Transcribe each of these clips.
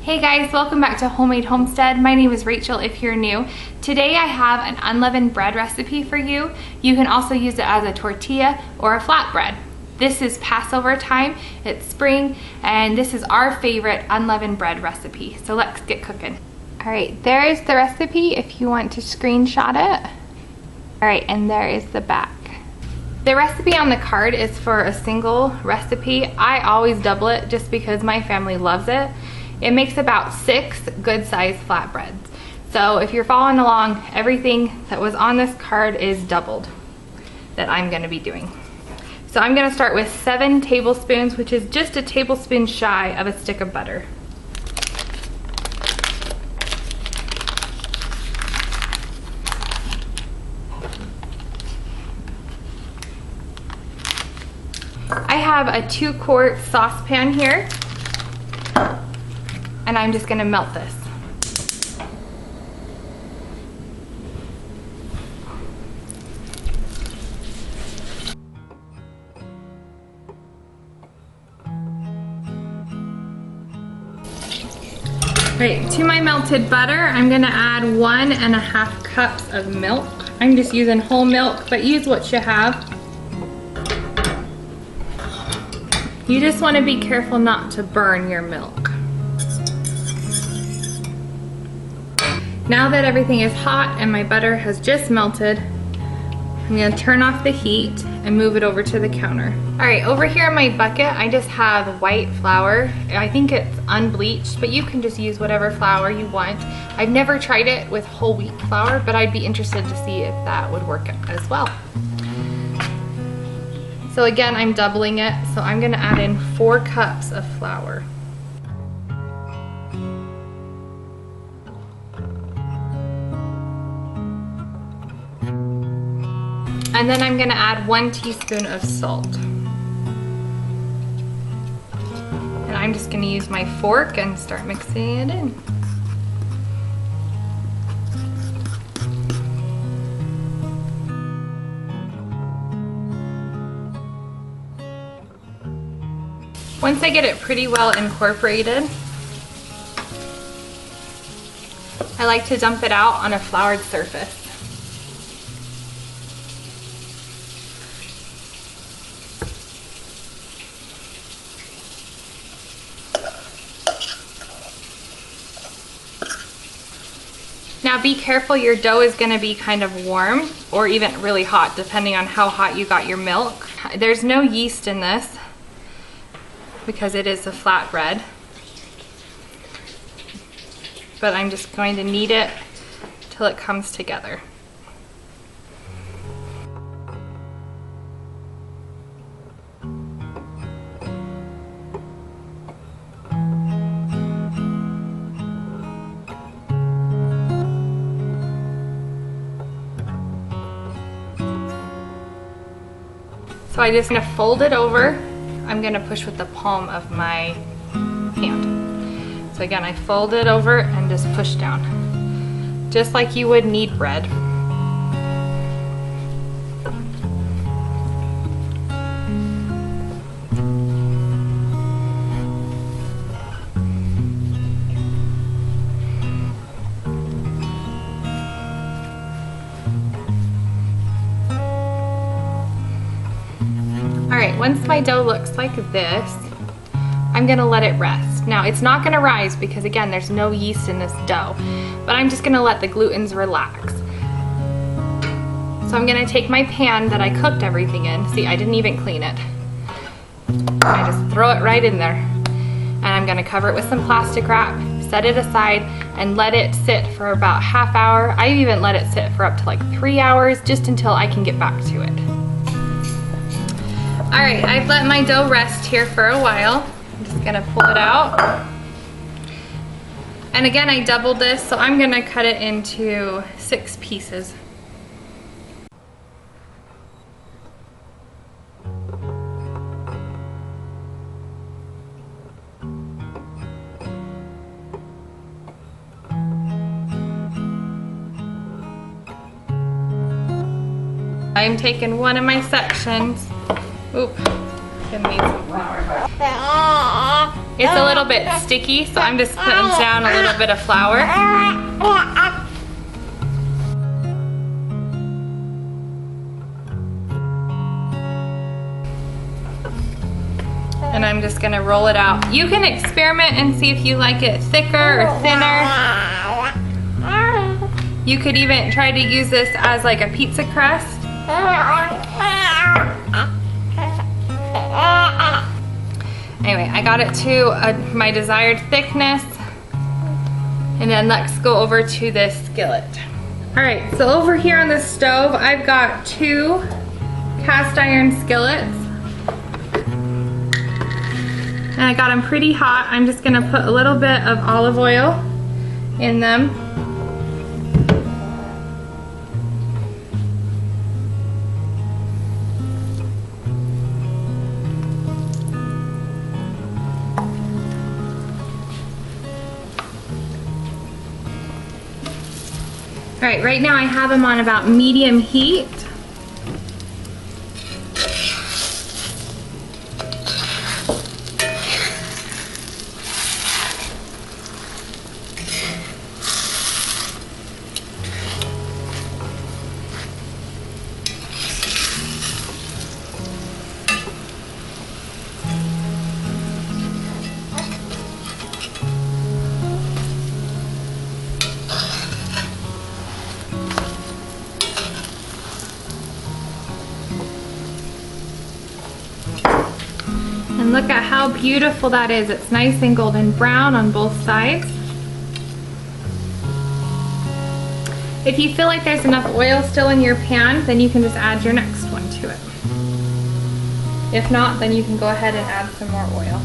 Hey guys, welcome back to Homemade Homestead. My name is Rachel if you're new. Today I have an unleavened bread recipe for you. You can also use it as a tortilla or a flatbread. This is Passover time, it's spring, and this is our favorite unleavened bread recipe. So let's get cooking. All right, there is the recipe if you want to screenshot it. All right, and there is the back. The recipe on the card is for a single recipe. I always double it just because my family loves it. It makes about 6 good-sized flatbreads. So if you're following along, everything that was on this card is doubled that I'm gonna be doing. So I'm gonna start with 7 tablespoons, which is just a tablespoon shy of a stick of butter. I have a 2-quart saucepan here, and I'm just gonna melt this. Right, to my melted butter, I'm gonna add 1.5 cups of milk. I'm just using whole milk, but use what you have. You just wanna be careful not to burn your milk. Now that everything is hot and my butter has just melted, I'm gonna turn off the heat and move it over to the counter. All right, over here in my bucket, I just have white flour. I think it's unbleached, but you can just use whatever flour you want. I've never tried it with whole wheat flour, but I'd be interested to see if that would work as well. So again, I'm doubling it, so I'm gonna add in 4 cups of flour. And then I'm gonna add 1 teaspoon of salt. And I'm just gonna use my fork and start mixing it in. Once I get it pretty well incorporated, I like to dump it out on a floured surface. Now be careful, your dough is gonna be kind of warm or even really hot depending on how hot you got your milk. There's no yeast in this because it is a flatbread. But I'm just going to knead it till it comes together. So I just gonna fold it over. I'm gonna push with the palm of my hand. So again, I fold it over and just push down, just like you would knead bread. Alright, once my dough looks like this, I'm gonna let it rest. Now, it's not gonna rise because again, there's no yeast in this dough, but I'm just gonna let the glutens relax. So I'm gonna take my pan that I cooked everything in. See, I didn't even clean it. I just throw it right in there. And I'm gonna cover it with some plastic wrap, set it aside, and let it sit for about ½ hour. I even let it sit for up to like 3 hours, just until I can get back to it. All right, I've let my dough rest here for a while. I'm just gonna pull it out. And again, I doubled this, so I'm gonna cut it into 6 pieces. I'm taking one of my sections. Oop, gonna need some flour. It's a little bit sticky, so I'm just putting down a little bit of flour. And I'm just gonna roll it out. You can experiment and see if you like it thicker or thinner. You could even try to use this as like a pizza crust. Anyway, I got it to my desired thickness. And then let's go over to this skillet. All right, so over here on the stove, I've got 2 cast iron skillets. And I got them pretty hot. I'm just gonna put a little bit of olive oil in them. All right, right now I have them on about medium heat. And look at how beautiful that is. It's nice and golden brown on both sides. If you feel like there's enough oil still in your pan, then you can just add your next one to it. If not, then you can go ahead and add some more oil.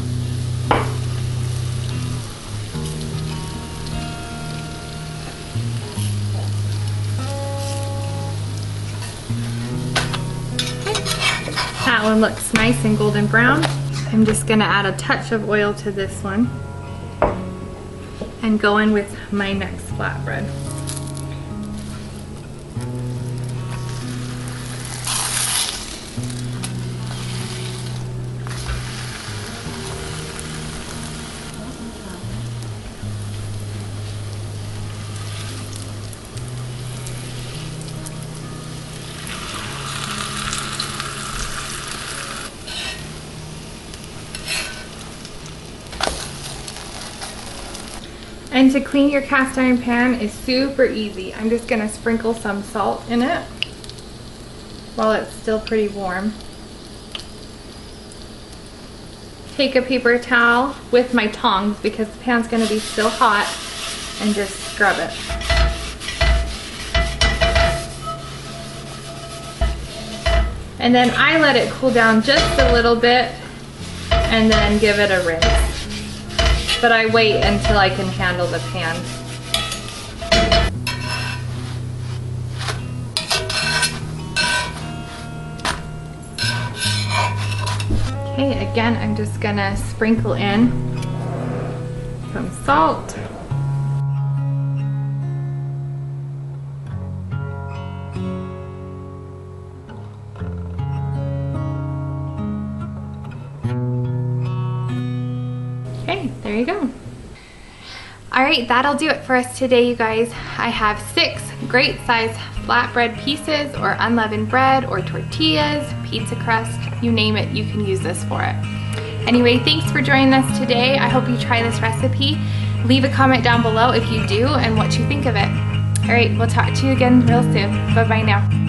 That one looks nice and golden brown. I'm just gonna add a touch of oil to this one and go in with my next flatbread. And to clean your cast iron pan is super easy. I'm just gonna sprinkle some salt in it while it's still pretty warm. Take a paper towel with my tongs because the pan's gonna be still hot and just scrub it. And then I let it cool down just a little bit and then give it a rinse. But I wait until I can handle the pan. Okay, again, I'm just gonna sprinkle in some salt. Okay, there you go. All right, that'll do it for us today, you guys. I have 6 great size flatbread pieces or unleavened bread or tortillas, pizza crust, you name it, you can use this for it. Anyway, thanks for joining us today. I hope you try this recipe. Leave a comment down below if you do and what you think of it. All right, we'll talk to you again real soon. Bye-bye now.